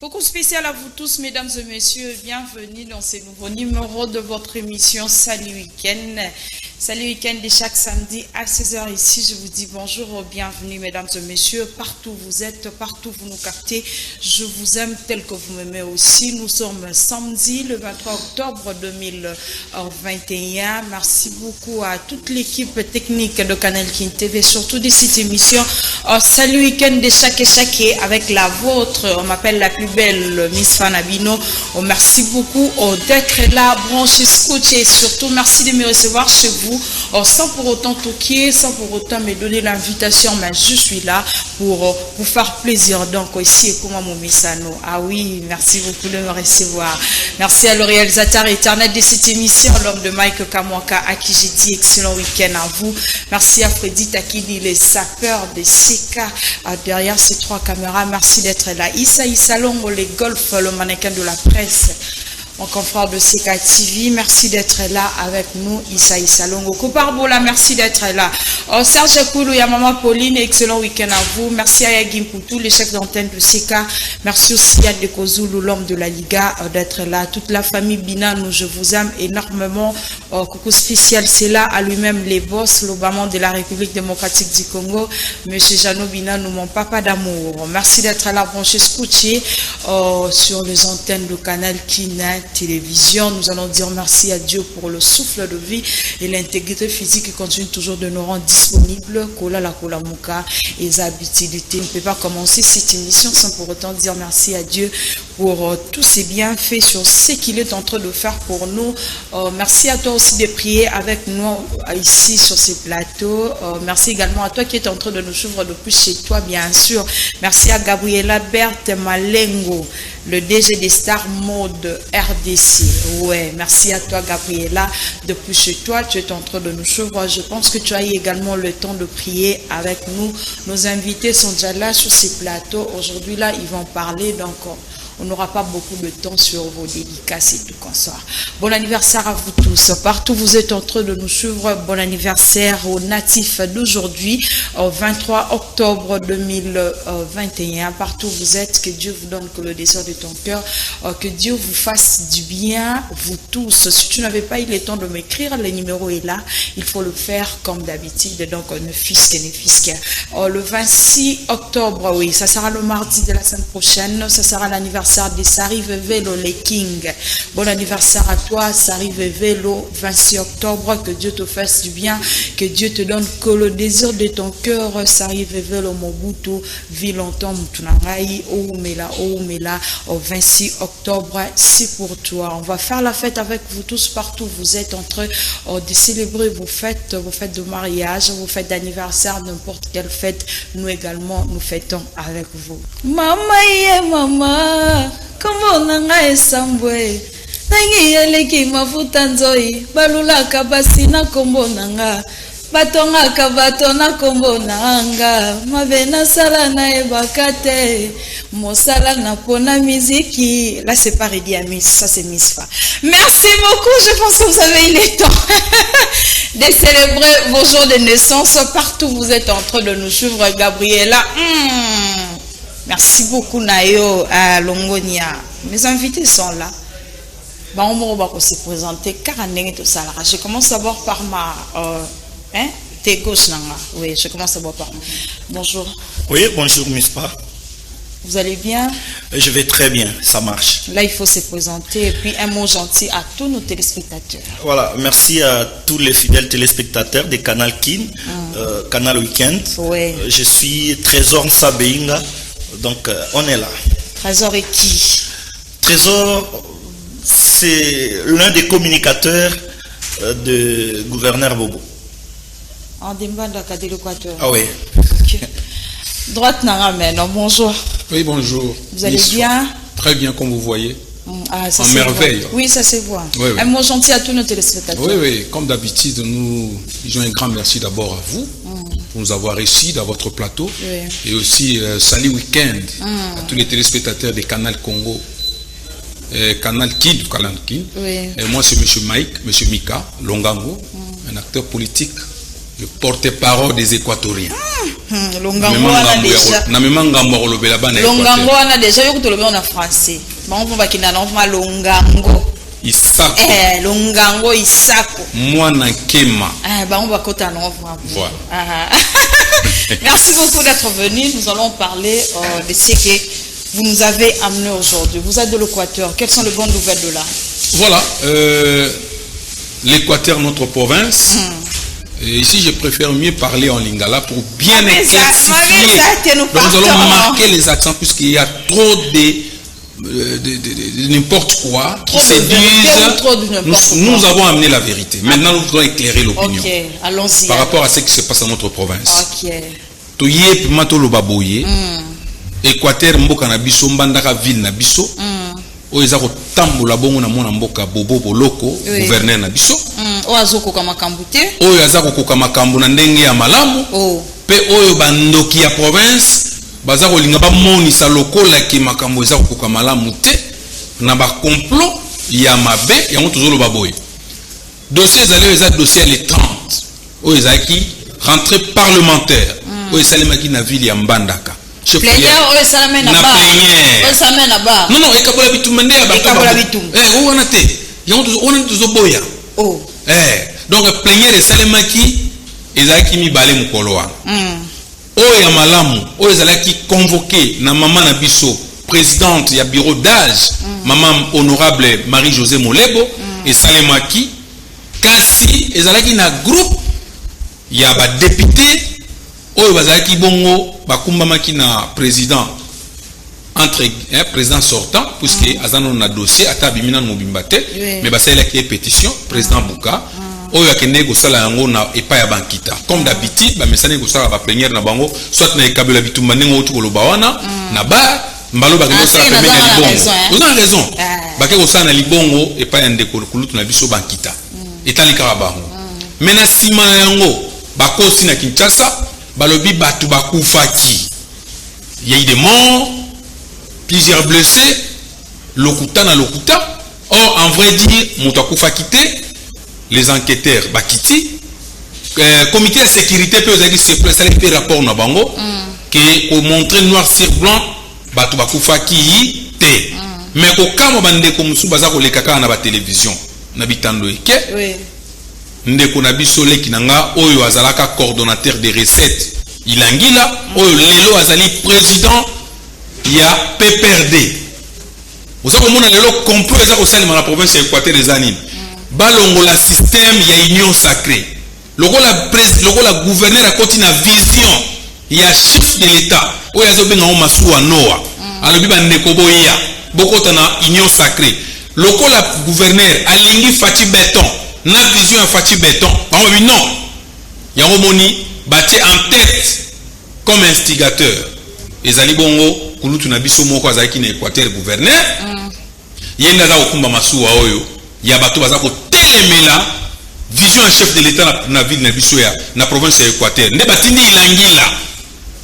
Coucou spécial à vous tous, mesdames et messieurs, bienvenue dans ce nouveau numéro de votre émission Salut Week-end. Salut Week-end de chaque samedi à 16h ici. Je vous dis bonjour, bienvenue mesdames et messieurs, partout où vous êtes, partout où vous nous captez. Je vous aime tel que vous m'aimez aussi. Nous sommes samedi le 23 octobre 2021. Merci beaucoup à toute l'équipe technique de Canal King TV, surtout de cette émission Salut Week-end de chaque avec la vôtre. On m'appelle la plus belle Miss Fanabino. Merci beaucoup d'être là, branché, scotché et surtout merci de me recevoir chez vous sans pour autant toquer, sans pour autant me donner l'invitation, mais je suis là pour vous faire plaisir. Donc ici et pour moi mon Missano. Ah oui, merci beaucoup de me recevoir. Merci à le réalisateur éternel de cette émission, l'homme de Mike Kamwaka, à qui j'ai dit excellent week-end à vous. Merci à Freddy Takidi, les sapeurs de Sika derrière ces trois caméras. Merci d'être là. Issa Longo, les golf, le mannequin de la presse, mon confrère de Sika TV, merci d'être là avec nous. Issa Longo, Koparbola, merci d'être là. Serge Koulou, Maman Pauline, excellent week-end à vous. Merci à Yagim pour tous les chefs d'antenne de Sika. Merci aussi à Dekozulu, l'homme de la Liga, d'être là. Toute la famille Bina, nous, je vous aime énormément. Coucou spécial, c'est là à lui-même les boss, l'Obama de la République démocratique du Congo. Monsieur Jano Bina, nous, mon papa d'amour. Merci d'être là, branché, scotché sur les antennes du canal Kina Télévision. Nous allons dire merci à Dieu pour le souffle de vie et l'intégrité physique qui continue toujours de nous rendre disponibles. Kola la Kola Mouka et Zabitidité. On ne peut pas commencer cette émission sans pour autant dire merci à Dieu pour tous ses bienfaits sur ce qu'il est en train de faire pour nous. Merci à toi aussi de prier avec nous ici sur ces plateaux. Merci également à toi qui est en train de nous suivre depuis chez toi, bien sûr. Merci à Gabriela Berthe Malengo, le DG des Star Mode RDC. Ouais, merci à toi Gabriela, depuis chez toi, tu es en train de nous suivre. Je pense que tu as eu également le temps de prier avec nous. Nos invités sont déjà là sur ces plateaux. Aujourd'hui là, ils vont parler, donc on n'aura pas beaucoup de temps sur vos dédicaces et tout comme ça. Bon anniversaire à vous tous. Partout vous êtes en train de nous suivre. Bon anniversaire aux natifs d'aujourd'hui, 23 octobre 2021. Partout vous êtes, que Dieu vous donne que le désir de ton cœur. Que Dieu vous fasse du bien, vous tous. Si tu n'avais pas eu le temps de m'écrire, le numéro est là. Il faut le faire comme d'habitude. Donc ne fisque. Le 26 octobre, oui, ça sera le mardi de la semaine prochaine. Ça sera l'anniversaire de Sari Vevelo, les Kings. Bon anniversaire à toi, Sari Vevelo, 26 octobre. Que Dieu te fasse du bien, que Dieu te donne que le désir de ton cœur. Sari Vevelo, Mobutu, vie longtemps, Moutunangai, Oumela, au 26 octobre, c'est pour toi. On va faire la fête avec vous tous partout. Vous êtes en train de célébrer vos fêtes de mariage, vos fêtes d'anniversaire, n'importe quelle fête. Nous également, nous fêtons avec vous. Mama. Comment nanga esambwe nangi eleki mafuta nzoi balulaka basina kombo nanga batongaka batona kombo nanga mabena sala na ebakate mosala na pona miziki. Là c'est pas Redi Amis, ça c'est Miss Fa. Merci beaucoup, je pense que vous avez eu le temps de célébrer vos jours de naissance. Partout vous êtes en train de nous suivre. Gabriela, merci beaucoup Nayo à Longonia. Mes invités sont là. On va se présenter. Je commence d'abord par ma t'es gauche nanga. Oui, je commence d'abord par. Bonjour. Oui, bonjour Mispa. Vous allez bien? Je vais très bien, ça marche. Là, il faut se présenter et puis un mot gentil à tous nos téléspectateurs. Voilà, merci à tous les fidèles téléspectateurs de Canal King, Canal Weekend. Oui. Je suis Trésor Sabeinga, donc on est là. Trésor et qui? Trésor, c'est l'un des communicateurs de gouverneur Bobo. En Dimbanda, de l'Équateur. Ah oui. Okay. Droite Naramen, bonjour. Oui, bonjour. Vous allez bien? Très bien, comme vous voyez. Ça en merveille. Oui, ça se voit. Oui, oui. Un mot gentil à tous nos téléspectateurs. Oui, oui. Comme d'habitude, nous disons un grand merci d'abord à vous pour nous avoir reçus dans votre plateau. Oui. Et aussi, salut week-end à tous les téléspectateurs des Canal Congo. Canal King. Oui. Et moi, c'est M. Mike, M. Mika Longango, un acteur politique le porte-parole des Équatoriens. Longango wana déjà. Na memangambo kolobela bana Longango wana déjà yo kutolobe en français. Bon on va kina na longango. Isako. Longango Isako. Mwana Kema. On va côté en voilà. Voilà. Merci beaucoup d'être venu. Nous allons parler de ce que vous nous avez amené aujourd'hui. Vous êtes de l'Équateur. Quelles sont les bonnes nouvelles de là? Voilà. L'Équateur, notre province. Et ici, je préfère mieux parler en lingala pour bien éclaircifier. Donc, nous allons marquer les accents puisqu'il y a trop de n'importe quoi qui se disent. Nous avons amené la vérité. Maintenant, nous voulons éclairer l'opinion. Ok, allons-y. Par rapport à ce qui se passe dans notre province. Ok. Toye pimato lobaboye. Équateur mboka na biso mbandaka ville na biso. Oyo eza kotambola bongo na mona mboka bobo boloko gouverneur na biso. Oyo azokoka makambo te. Oyo azakokoka makambo na ndenge ya malamu. Pe oyo bandoki ya province baza kolinga bamonisa lokola ki makambo eza kokoka malamu te na ba complot ya mabe yango tozoloba boye. Dossier ezali eza dossier le 30. Oyo ezaki rentrée parlementaire. Oyo salemaki na ville ya Mbandaka. Plénière oyo salamé na ba. Oyo salamé na ba. Non non, ekabola bitumba nde ya ba. Ekabola bitumba. Wana te. Yango tozoboya. Donc plénière salemaki ezaki mibale mukolo wana. Oyo ya malamu, oyo ezalaki convoqué na maman na biso, présidente ya bureau d'âge, maman honorable Marie-Josée Molebo, et salemaki kasi ezalaki na groupe ya ba député oyo bazalaki bongo bakumbamaki na président entre président sortant puisque azano na dossier ata bimina mobimba te mais basalaki pétition président Bouka oyo akende kosala yango na epa ya bankita comme d'habitude bamesani kosala ba plénière na bango soit na ekabela bitumba ndenge otu koloba wana na ba mbalo bakende kosala pembeni ya libongo vous avez raison bakende kosala na libongo epa ya ndeko kulutu na biso bankita etalikaka bango mais na sima na yango bakosi na Kinshasa balobi batu bakufaki il y a eu des morts plusieurs blessés lokuta na lokuta or en vrai dire moto akufaki te les enquêteurs bakiti comité de sécurité peut dire c'est plus ça les rapport na bango que pour montrer noir sur blanc batu bakufaki te mais ko kama bande ko musu baza ko lekaka na ba télévision na bitando eke ndeko na biso leki nanga oyo azalaka coordonnateur des recettes ilangila oyo lelo azali président ya PPRD ozako mona lelo complot eza ko salima na province ya Équateur des années balongola système ya union sacrée lokola gouverneur akoti na vision ya chef de l'état oyo azobenga o masuwa Noah alobi bandeko boya bokota na union sacrée lokola gouverneur alingi Fati Beton na vision ya Fati Beton bango bi non yango moni batie en tête comme instigateur ezali bongo kulutu na biso moko azalaki na Équateur gouverneur yenda za okumba masuwa oyo ya bato baza ko telemela vision chef de l'état na ville na biso ya na province ya Équateur nde batindi ilangila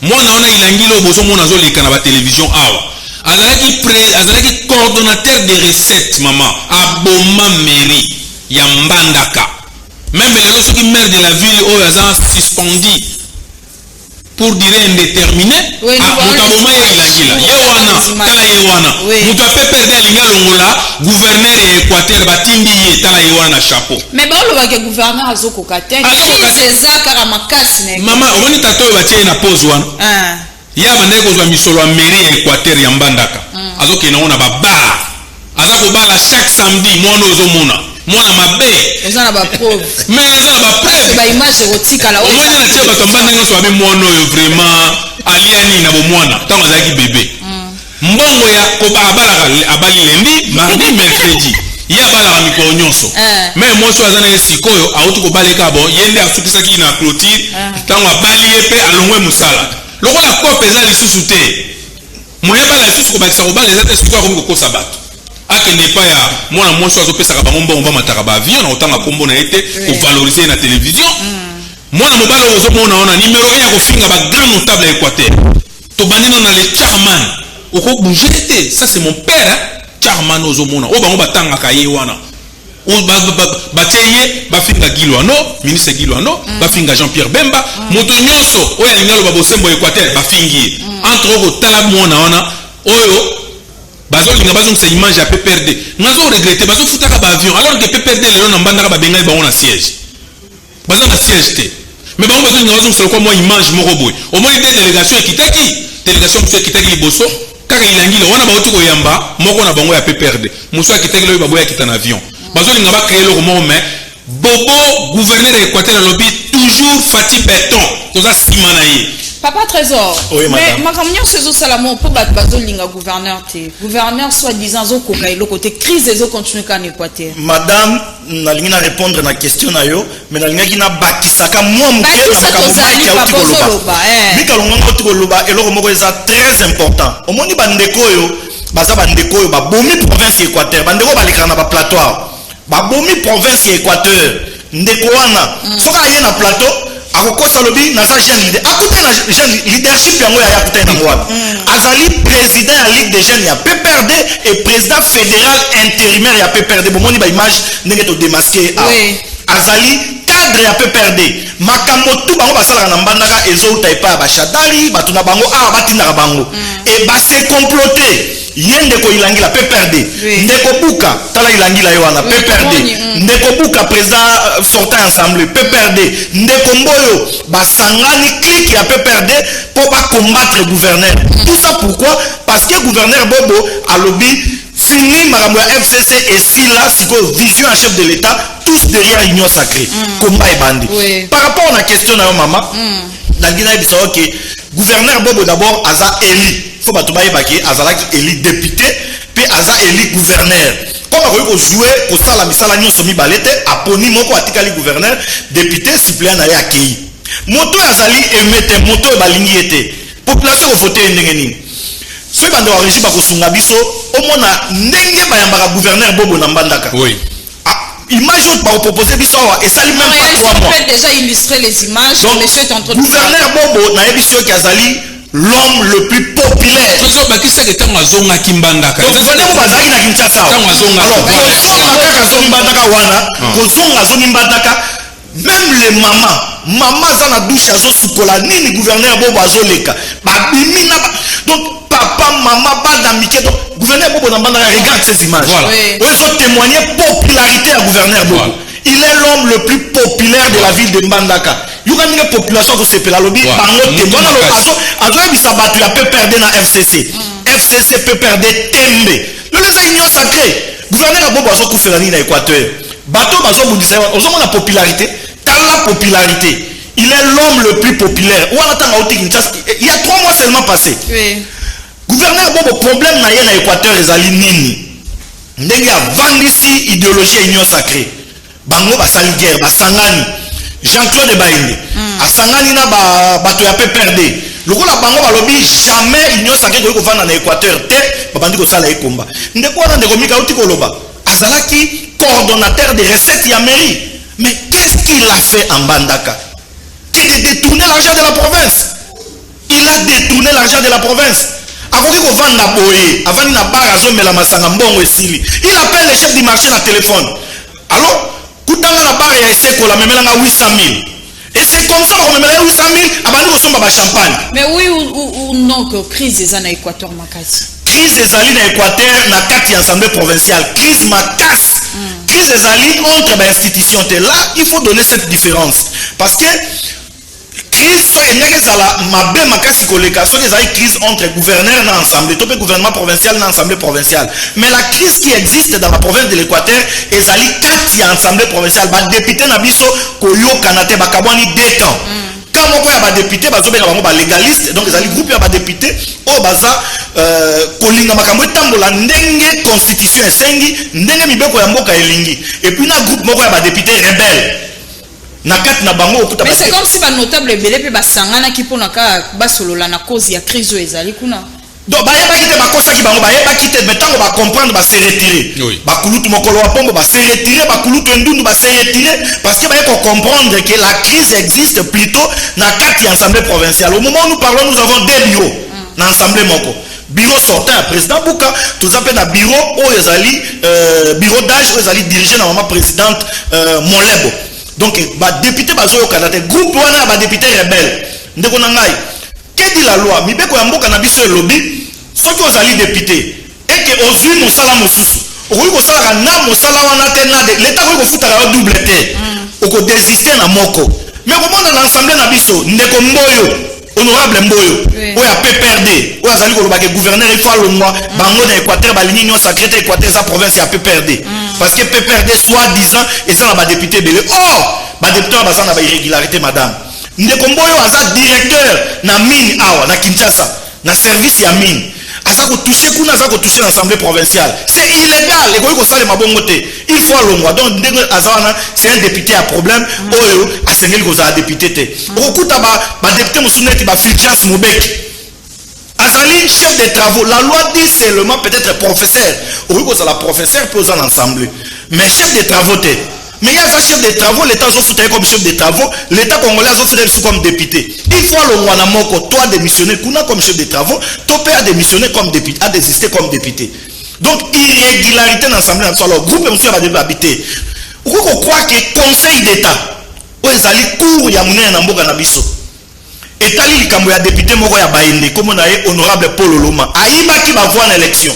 mwana ona ilangila obozo mona zoleka na ba télévision awa azalaki coordonnateur des recettes maman aboma mairie ya Mbandaka même lelo soki maire de la ville oyo aza suspendu pour dire indéterminé mutaboma ye ilangila ye wana tala ye wana mutu ape perdre alinga longola gouverneur ya Équateur batindi ye tala ye wana na chapeau mais balobaka gouverneur azokoka te eza kaka makasi na mama omoni tata oyo batie ye na pose wana ya bandaki kozwa misolo ya mairie ya Équateur ya Mbandaka azokende nango na babar aza kobala chaque samedi mwana ozomona mwana mabe eza na ba preuve mais eza na ba preuve ba image erotika la omoni na tie bato mbanda nyonso babe mwana oyo vraiment aliani na bomwana ntango azalaki bebe mbongo ya kobalaka abali lendi mardi mercredi ye abalaka mikolo nyonso mais mwasi oyo aza na ye sikoyo awuti kobaleka bon ye nde asukisaki na clôture ntango abali ye mpe alongwe mosala lokola kope eza lisusu te moyebala lisusu kobakisa kobala eza te sikoyo akomi kokosa bato akende epa ya mwana mwasi azopesaka bango mbongo bamataka baavion na kotanga kombo na ye te kovalorize na télévision mwana mobali oyo ozomona wana numéro 1 ya kofinga bagrand notable ya Équateur tobandi na le Charman okobouge te ça c'est mon père Charman ozomona oyo bango batangaka ye wana bateye bafinga Gilwano ministre Gilwano bafinga Jean-Pierre Bemba moto nyonso oya lingalo babosembo Équateur bafingi entre oko tala mona wana oyo bazolinga bazongisa image ya PPRD ngazo regretter bazofutaka ba avion alors que PPRD lelo na mbandaka babengai bango na siège bazo na siège te mais bango bazolinga bazongisa kwa moi image moko boy au moins des délégations délégation monsieur kitaki liboso kaka ilangile wana bauti ko yamba moko na bango ya PPRD muso akitaki lo baboya kitana avion bazolinga ba créer le roman mais bobo gouverneur de Équateur lobby toujours Fatih Béton toza simana yi. Papa Trésor, oui, mais ma camion c'est au Salamo pour battre bazolinga gouverneur te gouverneur soi-disant zo kokai le côté crise et zo continue qu'en Équateur. Madame nalingi na répondre na question na yo mais nalingi na bakisaka moi muke na makambo ya utikoloba mikalonga utikoloba eloko moko eza très important omoni bandeko yo baza bandeko yo babomi province Équateur bandeko balekana na ba plateau babomi province Équateur ndeko wana soka aye na plateau akokosa lobi naza jeune leader akute na jeune leadership yango ya yakute na ngwa azali président ya ligue des jeunes ya PPRD et président fédéral intérimaire ya PPRD bomoni ba image ndenge to démasquer azali cadre ya PPRD makambo tu bango basala na mbandaka ezouta epa ba Shadari batuna bango batinaka bango et ba se comploter yende ko ilangi la PPRD ndeko buka tala ilangi la yoana PPRD ndeko buka président sortant ensemble PPRD ndeko mboyo basangani clique ya PPRD pour ba combattre gouverneur tout ça pourquoi parce que gouverneur Bobo alobi fini makambo ya FCC et si là siko vision en chef de l'état tous derrière l'union sacrée combat et bandi par rapport à la question na maman la Guinée bisa OK gouverneur Bobo d'abord aza élu faut ba tobaye baki azalaki élu député puis aza élu gouverneur comme akoki jouer kosala misala nyonso mibalete aponi moko atikali gouverneur député suppléant na ye akei moto azali emete moto balingi ete population voter ndenge nini soki bande wa régime bakosunga biso omona ndenge bayambaka gouverneur Bobo na mbandaka image autre par proposer biso et ça lui même pas 3 mois déjà illustrer les images donc monsieur est en train de gouverneur Bobo na yebiso ki azali l'homme le plus populaire Tozo bakisa ke tango azonga kimbandaka donc gouverneur bazaki na Kinshasa tango azonga alors kozonga kaka zongi mbandaka wana kozonga zongi mbandaka même les maman za na douche azosukola nini gouverneur Bobo azoleka babimi na donc papa maman bada mike donc gouverneur Bobo na mbandaka regarde ces images on faut témoigner popularité à gouverneur Bobo il est l'homme le plus populaire de la ville de Mbandaka yokani la population ko sepela lobi bango témoin azo bisa batu ya PPRD na FCC PPRD tembe le les union sacrée gouverneur Bobo azo kufela ni na Équateur bato bazo bundisa ozo la popularité la popularité il est l'homme le plus populaire ou attend il y a 3 mois seulement passé gouverneur Bobo problème na ye na Équateur ezali nini ndenge avandisi idéologie union sacrée bango basali guerre basangani Jean-Claude Baïndé asangani na bato ya PPRD lokola bango balobi jamais union sacrée ko vanda na Équateur te babandi ko sala ekomba ndeko wana ndeko mika uti koloba azalaki coordonnateur des recettes ya mairie mais qu'est-ce qu'il a fait en Mbandaka c'est de détourner l'argent de la province il a détourné l'argent de la province akoki ko vanda boye avandi na bar azomela masanga mbongo esili il appelle le chef du marché na téléphone alors kutanga na bar ya eseko la memelanga 800,000 et c'est comme ça qu'on memela 800,000 abandi ko somba ba champagne mais oui ou non que crise eza na Équateur makasi crise ezali na Équateur na kati ya assemblée provinciale crise makasi crise ezali entre ba institution te là il faut donner cette différence parce que crise so enyaka ezala mabe makasi koleka soki ezali crise entre gouverneur na assemblée to pe gouvernement provincial na assemblée provinciale mais la crise qui existe dans la province de l'Équateur ezali kati ya assemblée provinciale badéputé na biso koyokana te bakabwani 2 temps quand moko ya badéputé bazobenga bango balégaliste donc ezali groupe ya badéputé oyo baza kolinga makambo etambola ndenge constitution esengi ndenge mibeko ya mboka elingi et puis na groupe moko ya badéputé rebelle na kati na bango okuta mais c'est comme si ba notable belé pe basangana ki pona ka basolola na cause ya crise ezali kuna donc bayebaki te bakosaki bango bayebaki te mais ntango bacomprendre base retirer bakulutu mokolo wa pombo base retirer bakulutu endundu base retirer parce que baye comprendre que la crise existe plutôt na kati ya assemblée provinciale au moment où nous parlons nous avons 2 bureaux na assemblée moko bureau sortant à président Bouka tout ça na bureau oyezali bureau d'âge oyezali dirigé na maman présidente Molebo. Donc ba député bazo candidat groupe wana ba député rebelle ndeko na ngai que dit la loi mibeko ya mboka na biso lobby soki ozali député et que ozui mosala mosusu okoki kosalaka na mosala wana te na l'état koki kofutaka yo double te okodésiste na moko mais komona na assemblée na biso ndeko Mboyo honorable Mboyo oya PPRD oya azali koloba ke gouverneur il faut alongwa bango na Équateur balingi nyo secrétaire Équateur sa province ya PPRD parce que PPRD soi-disant eza na ba député belé ba député baza na ba irrégularité madame ndeko Mboyo aza directeur na mine awa na Kinshasa na service ya mine aza ko toucher kuna aza ko toucher l'assemblée provinciale c'est illégal et ko sale mabongo te il faut alongwa donc ndeko azana c'est un député à problème oyo asengeli ko za député te okuta ba député musuneti ba Fulgence Mobeki azali chef des travaux la loi dit seulement peut-être professeur ko za la professeur pour l'assemblée mais chef des travaux te mais il y a un chef de travaux, l'État a fait comme chef de travaux, l'État congolais a fait comme député. Il faut le moko, toi démissionner comme chef de travaux, toi père démissionner comme député, a désisté comme député. Donc irrégularité dans l'Assemblée nationale, le groupe monsieur va devoir habiter. Vous croyez que le Conseil d'État, où ils allaient cours ya mouné na mboka na biso. Etali likambo ya député moko ya baende comme on a honorable Paul Oloma. Aïba qui va voir l'élection.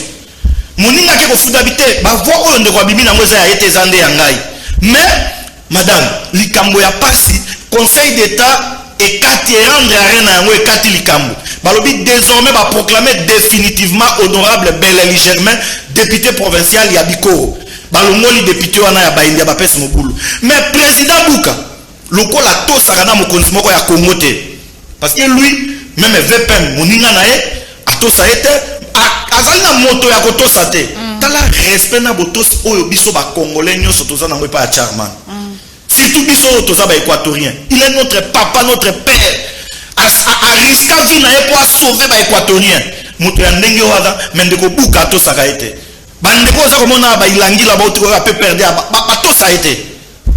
Moninga qui ko fuda habiter, ba voir oyo ndeko bibi na ngoza ya été zande ya ngai. Mais, madame, likambo ya pasi, Conseil d'État et kati rendre arena yango et kati likambo. Balobi désormais va proclamer définitivement honorable Beleli Germain, député provincial ya Bikoro. Balongoli député wana ya Baindia ba pesa mobulu. Mais président Bouka, lokola to sakana mokonzi moko ya Congo te. Parce que lui, même VPM moninga na ye, atosa ete, azali na moto ya kotosa te. Tala respect na botos oyo biso ba congolais nyoso toza na mwepa ya charman. Surtout biso toza ba équatorien. Il est notre papa, notre père. A risquer vie na ye pour sauver ba équatorien. Moto ya ndenge waza mendeko Buka to saka ete. Bandeko za komona ba ilangi la ba otiko ya PPRD ba to sa ete.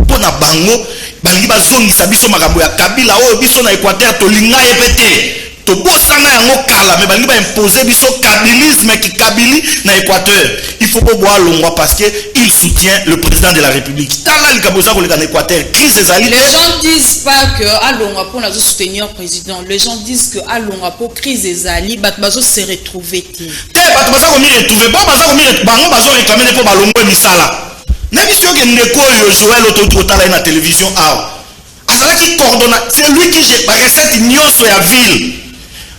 Pona bango balingi bazongisa biso makambo ya Kabila oyo biso na Équateur to linga epete. To bosana yango kala mais balingi ba imposer biso kabilisme qui kabili na Équateur. Il faut pas boire longwa parce que il soutient le président de la République. Tala likaboza ko le Équateur crise ezali. Les gens disent pas que alongwa pour nazo soutenir président. Les gens disent que alongwa pour crise ezali bat bazo se retrouver ti. Te bat bazo ko mi retrouver bon bazo ko mi bango bazo réclamer pour balongwe misala. Na biso ke ndeko yo Joël Ototo tala na télévision awa. Azala qui coordonne c'est lui qui gère ba recette nyonso ya ville.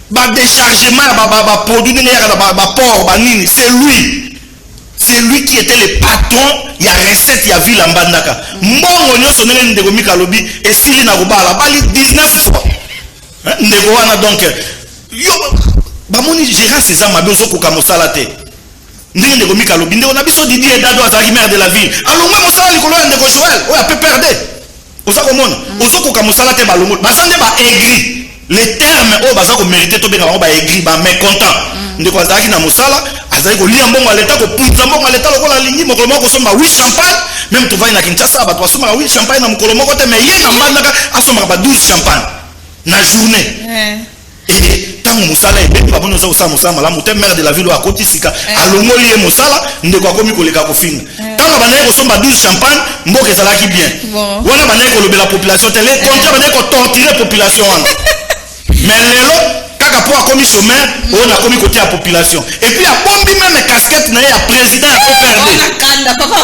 Ba déchargement ba produit ba port ba nini c'est lui qui était le patron ya recette ya ville en Bandaka mbongo nyoso nene ndeko mikalobi esili na kobala bali 19 fois ndeko wana donc yo ba moni gérance za mabe ozokoka mosala te ndenge ndeko mikalobi ndeko na biso Didier Dado azaki maire de la ville alongwe mosala likolo ya ndeko Joël oya PPRD oza komona ozokoka mosala te balongo basande ba aigri les termes au baza ko mériter to benga ba aigri ba mécontent ndeko azaki na mosala azali ko lia mbongo aleta ko punza mbongo aleta lokola lingi mokolo moko somba 8 champagne même to vai na Kinshasa ba to somba 8 champagne na mokolo moko te mais ye na mbandaka asomba ba 12 champagne na journée et tango mosala e bebi ba bono za osala mosala malamu te maire de la ville akoti sika alongoli ye mosala ndeko akomi koleka kofinga tango banaye ko somba 12 champagne mboka ezalaki bien wana banaye ko lobela population te le contraire banaye ko torturer population wana mais lelo kaka po akomi chômeur on a commis côté la population et puis a bombi même casquette na ya président ya PPRD maintenant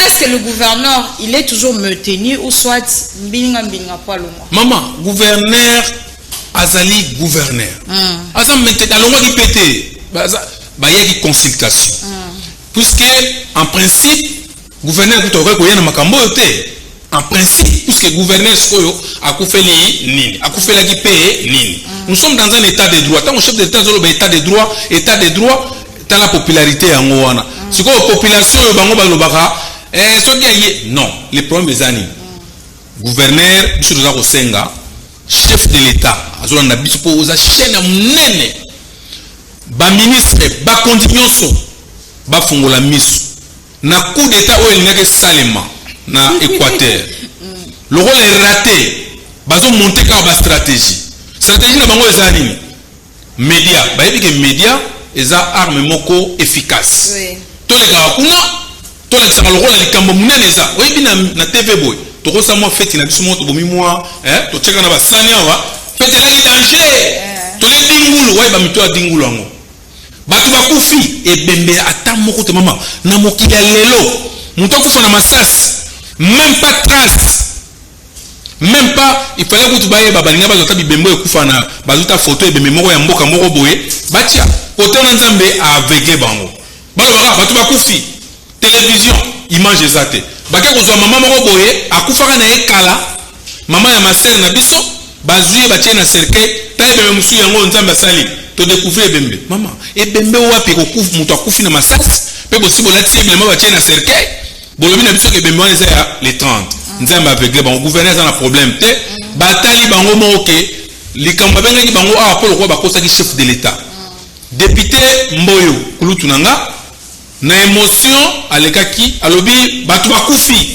est-ce que le gouverneur il est toujours maintenu ou soit mbinga pas loin maman gouverneur azali gouverneur azam maintenant alongo di pété ba yaki consultation puisque en principe gouverneur kutoka ko yana makambo yote en principe, puisque le gouverneur a fait nini, a fait la nini. Nous sommes dans un état de droit. Tant que chef d'État est état de droit, t'as la popularité en Ouana. Si la population non, les problèmes des années. Gouverneur, chef de l'État, on a dit chaîne nene. Ba ministre, ba condition, ba fongola misu. Na coup d'État où il n'y a que salement. Na Équateur. Le rôle est raté. Bazo monter comme stratégie. stratégie na bango eza nini média bayebi ke média eza arme moko efficace tolekaka kuna tolekisaka lokola likambo munene eza oyebi na tv boy tokosa mwa feti na biso moko tobomi mwa totyeka na basani awa feti elaki danger tole dingulu waye bamito ya dingulu yango bato bakufi ebembe ata moko te mama na mokili ya lelo moto akufa na masasi même pas trace même pas il fallait que tu baye babalinga bazota bibembo ekufa na bazota photo ebembe moko ya mboka moko boye batia kote na nzambe aveugle bango balobaka bato bakufi télévision image ezate bake kozwa mama moko boye akufaka na ekala mama ya masere na biso bazwi batie na cercueil ta ebembe musu yango nzambe asali to découvrir ebembe mama ebembe wapi kokufa muto akufi na masasi pe possible la tie bilema batie na cercueil bolobi na biso ke ebembe wana eza ya les 30 nzambe aveugle bango gouverneur eza na problème te batali bango moko ke likambo babengaki bango awa mpo lokola bakosaki chef de l'état député Mboyo kulutu nanga na émotion alekaki alobi bato bakufi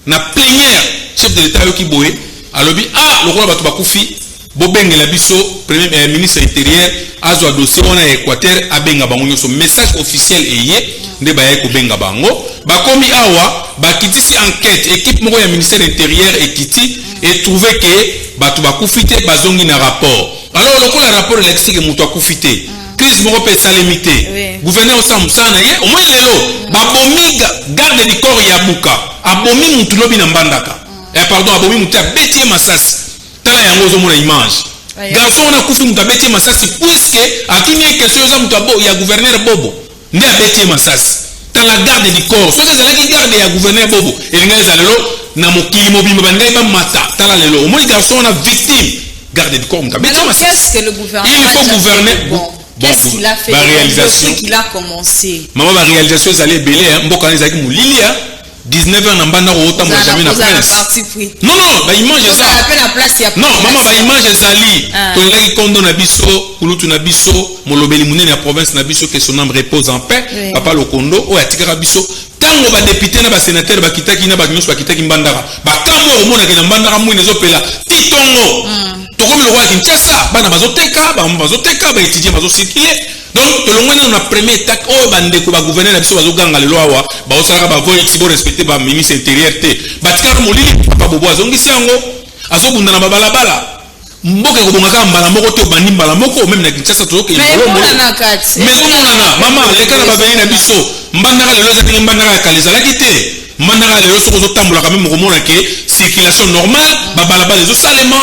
na plénière chef de l'état yoki boye alobi lokola bato bakufi bobengela biso premier ministre intérieur azwa dossier wana ya Équateur abenga bango nyonso message officiel eye nde baye kobenga bango bakomi awa bakitisi enquête équipe moko ya ministère intérieur ekiti et trouvé que bato bakufi te bazongi na rapport alors lokola rapport elakisi ke moto akufi te crise moko pe esalemi te gouverneur osala mosala na ye omoi lelo babomi garde du corps ya buka abomi mutu lobi na mbandaka pardon abomi mutu abeti ye masasi tala yango ozomona image garçon wana akufi mutu abeti ye masasi puisque atuni ye question eza mutu ya gouverneur bobo nde abeti ye masasi tala garde du corps soki ezalaki garde ya gouverneur bobo elingai eza lelo na mokili mobimba balingai bamata tala lelo omoi garçon wana victime garde du corps mutu abeti ye masasi il faut gouverner qu'est-ce qu'il a fait réalisation qu'il a commencé maman ba réalisation ezali belé mboka ezaki mulili 19 ans na mbanda ko otambola jamais na presse non ba image ça non maman ba image ezali tolaki kondo na biso kulutu na biso molobeli munene ya province na biso que son âme repose en paix papa Lokondo o atikaka biso tango ba député na ba sénateur bakitaki na ba nyonso bakitaki mbandaka bakambo omona ke na mbandaka mwine ezopela titongo tokomi lokola Kinshasa bana bazoteka bazoteka ba étudier bazocirculer donc tolongwena na premier étape oyo bandeko ba gouverneur na biso bazoganga lelo awa baosalaka bavoye tibo respecter ba ministre intérieur te batikaka molili papa bobo azongisi yango azobunda na babalabala mboka kobongaka mbala moko te obandi mbala moko même na Kinshasa toyoke mais omonana mama leka na baveni na biso mbandaka lelo ezalaki mbandaka ya kala ezalaki te mbandaka lelo soki ozotambolaka meme okomona ke circulation normale babalabala ezosalema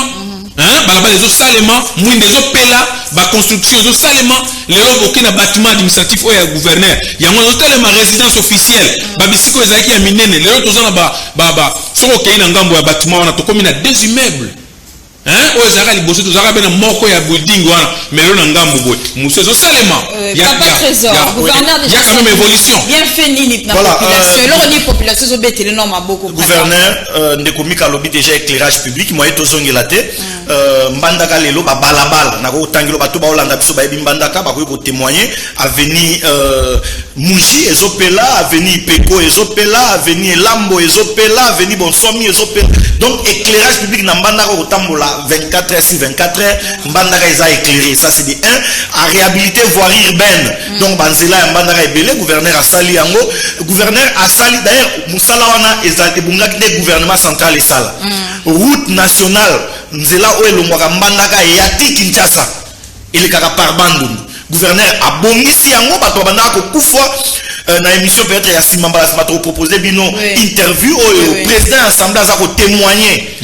balabala ezosalema mwinde ezopela baconstruction ezosalema lelo boke na bâtiment administratif oyo ya gouverneur yango ezotalema résidence officielle babisiko ezalaki ya minene lelo toza na soki okei na ngambo ya bâtiment wana tokomi na 2 immeubles oyo ezalaka liboso tozalaka mpe na moko ya building wana mais lelo na ngambo boye mosu ezosalema yaka même évolution bien fait nini na population eloko ni population ezobetele no maboko gouverneur ndeko mika alobi déjà éclairage public moye tozongela te mbandaka lelo babalabala nakotangelo bato baolanda biso bayebi mbandaka bakoki kotémoigner avenue Muji ezopela avenue Ipeko ezopela avenue Elambo ezopela avenue Bonsomi ezopela donc éclairage public na mbandaka kotambola 24 heures sur 24 heures mbandaka eza éclairé ça c'est de 1 à réhabiliter voirie urbaine donc banzela ya mbandaka ebele gouverneur asali yango gouverneur asali d'ailleurs musala wana eza ebungaki de gouvernement central esala route nationale nzela oyo elongwaka mbandaka yati Kinshasa elekaka par bandundu gouverneur abongisi yango bato bandaka kokufa na émission peut-être ya simambala bato proposer bino interview oyo président assemblée aza ko témoigner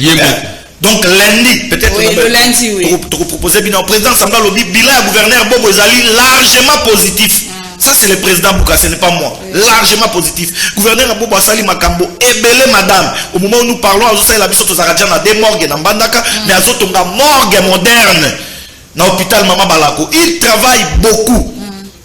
donc lundi peut-être le lundi to proposer bino président assemblée lobi bilan ya gouverneur Bobo ezali largement positif. Ça c'est le président Bouka, ce n'est pas moi. Largement positif. Gouverneur Bobo Asali Makambo, ebele madame. Au moment où nous parlons, la biso tozaradian na des morgues na Mbandaka, mais azotonga morgue moderne na hôpital Mama Balako. Il travaille beaucoup.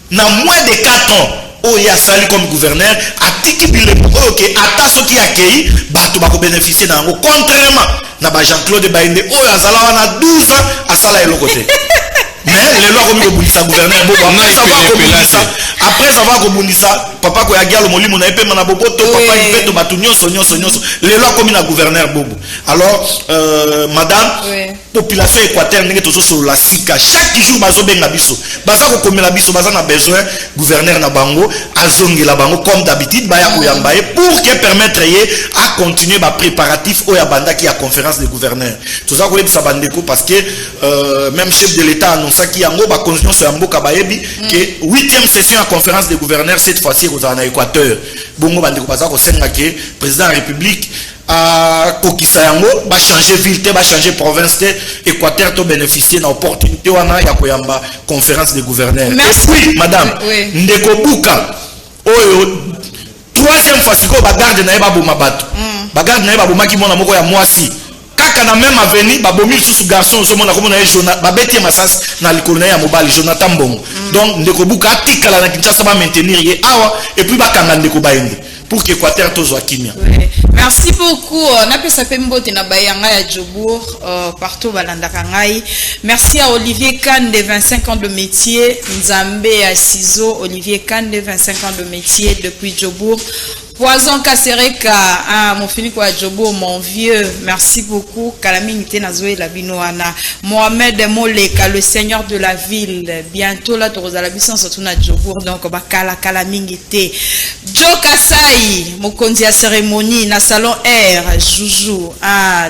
Na moins de 4 ans. Oh ya sali comme gouverneur, atiki bilemo OK, ata soki akei, bato bako bénéficier na ngo contrairement na ba Jean-Claude Bainde oh azala wana 12 ans asala elokote. Mais les lois comme le gouverneur Bobo après savoir que ça papa ko yagia le molimo na epé mana boboto papa ipeto batunyo sonyo les lois comme na gouverneur Bobo alors madame population équateur ndenge tozo sur la sika chaque jour bazo benga biso baza ko komela biso baza na besoin gouverneur na bango azongela bango comme d'habitude baya koyamba pour que permettre ye à continuer ba préparatif oya banda qui a conférence des gouverneurs toza ko yebisa bandeko parce que même chef de l'état annonça ki yango ba constitution so yamboka bayebi que 8e session à conférence des gouverneurs cette fois-ci ko na Équateur bongo bandeko baza ko senga que président de la République à kokisa yango ba changer ville te ba changer province te Équateur to bénéficier na opportunité wana ya koyamba conférence des gouverneurs. Merci. Et puis madame ndeko buka oyo 3e fois siko ba garde na eba boma bato ba garde na eba boma ki mona moko ya mwasi kaka na même avenue ba bomi sous garçon zo mona komona Jonathan ba beti masas na likolo ya mobali Jonathan Mbongo donc ndeko buka atikala na Kinshasa ba maintenir ye awa et puis ba kanga ndeko baende pour que Équateur tozo kimia. Merci beaucoup. Na pesa pembo te na bayanga ya Djobour partout balanda kangai. Merci à Olivier Kande 25 ans de métier, Nzambe à Ciseaux, Olivier Kande 25 ans de métier depuis Djobour. Poison Kasereka, mon fini quoi Djobour, mon vieux, merci beaucoup. Kalamingite Nazoé la Binoana. Mohamed Moleka, le seigneur de la ville. Bientôt là, tu auras la puissance surtout na Djobour, donc Bakala Kalamingite. Joe Kasai, Mokonzi à cérémonie, na salon R, Joujou.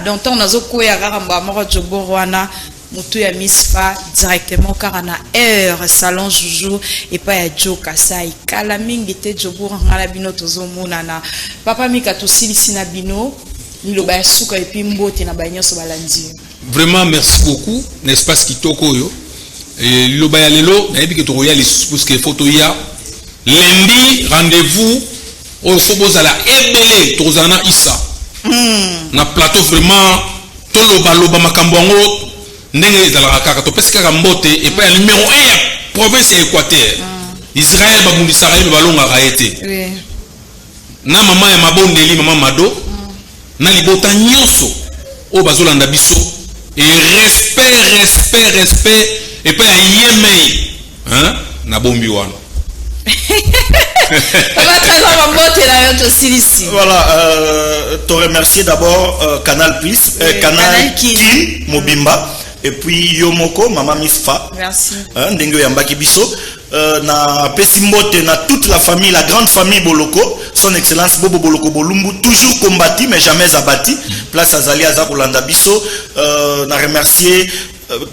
Donc on a zoko ya garamba moro Djobour wana. Moutou ya misfa directement car na heure salon Joujou et pas ya Joe Kasai kala mingi te Djobour ngala bino tozo monana papa mika to silisi na bino lilo ba suka et puis mbote na ba nyoso balandi. Vraiment merci beaucoup l'espace kitoko yo et lilo ba ya lelo na yebi ke to royal parce que photo ya lundi rendez-vous au foboza la ebele tozana Issa na plateau vraiment tolo baloba makambo ngo ndenge ezalaka kaka topesi kaka mbote et pas numéro 1 province ya Équateur Israël babundisaka yebe balongaka ye te na mama ya mabondeli mama Mado na libota nyonso oyo bazolanda biso et respect et pas ya yemei na bombi wana. Voilà, te remercier d'abord Canal Plus, Canal Kin Mobimba. Et puis Yomoko, Mama Misfa. Merci. Ndengo Yambaki Biso. Na Pesimbote, na toute la famille, la grande famille Boloko. Son Excellence Bobo Boloko Bolumbu, toujours combattu mais jamais abattu. Place Azali Azakolanda Biso. Na remercier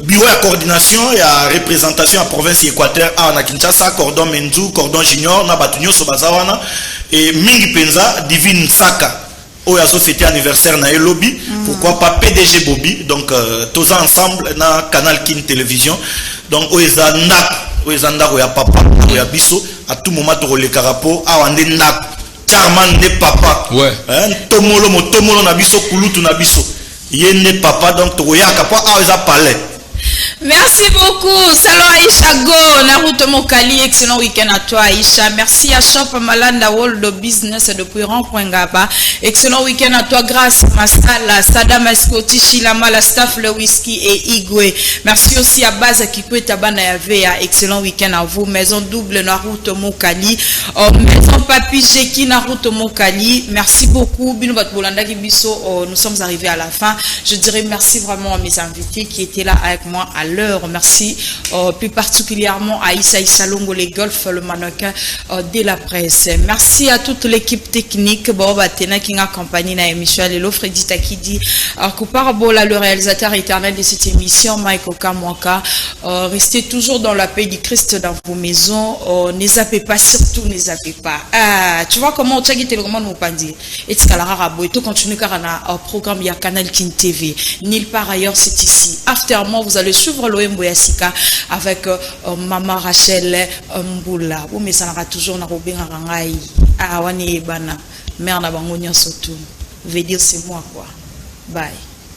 bureau de coordination et à représentation à province Équateur à Kinshasa, Cordon Menzu, Cordon Junior, na Batunyo Sobazawana et Mingi Penza, Divine Saka. Où a fêté anniversaire na lobby pourquoi pas PDG Bobby donc tous ensemble na Canal Kin Télévision donc oezanda ya papa ya biso à tout moment to le carapo a wande ndak charman ne papa tomolo na biso kulutu na biso yene papa donc to ya kapa a eza palais. Merci beaucoup. Salon Aïcha Go, Naruto Mokali, excellent week-end à toi Aïcha. Merci à Shop Malanda World Business depuis Rond.Gaba. Excellent week-end à toi, grâce Masala, Sadam Escoti, Shilama, la staff, le whisky et Igwe. Merci aussi à Baza Kikwe Tabana Yavea. Excellent week-end à vous. Maison double Naruto Mokali. Maison Papi Jeki Naruto Mokali. Merci beaucoup. Binobat Bolanda Kibiso, nous sommes arrivés à la fin. Je dirais merci vraiment à mes invités qui étaient là avec moi à l'heure. Merci plus particulièrement à Issa Longo, les golf, le mannequin de la presse. Merci à toute l'équipe technique. Boba Tena qui accompagne la émission. Lelo Freddy Takidi, Bola, le réalisateur éternel de cette émission, Mike Okamwaka. Restez toujours dans la paix du Christ dans vos maisons. Ne zappez pas, surtout ne zappez pas. Tu vois comment tu as quitté le roman de Mopandi. Et tu as tout continuer car on a un programme, il y a Canal Kin TV. Nulle part ailleurs, c'est ici. Aftermath, vous allez suivre l'OM Boyasika avec Maman Rachel Mboula. Vous mais ça n'aura toujours na Robin Rangai. Ah, wani bana. Mère na bangonia surtout. Veut dire c'est moi quoi. Bye.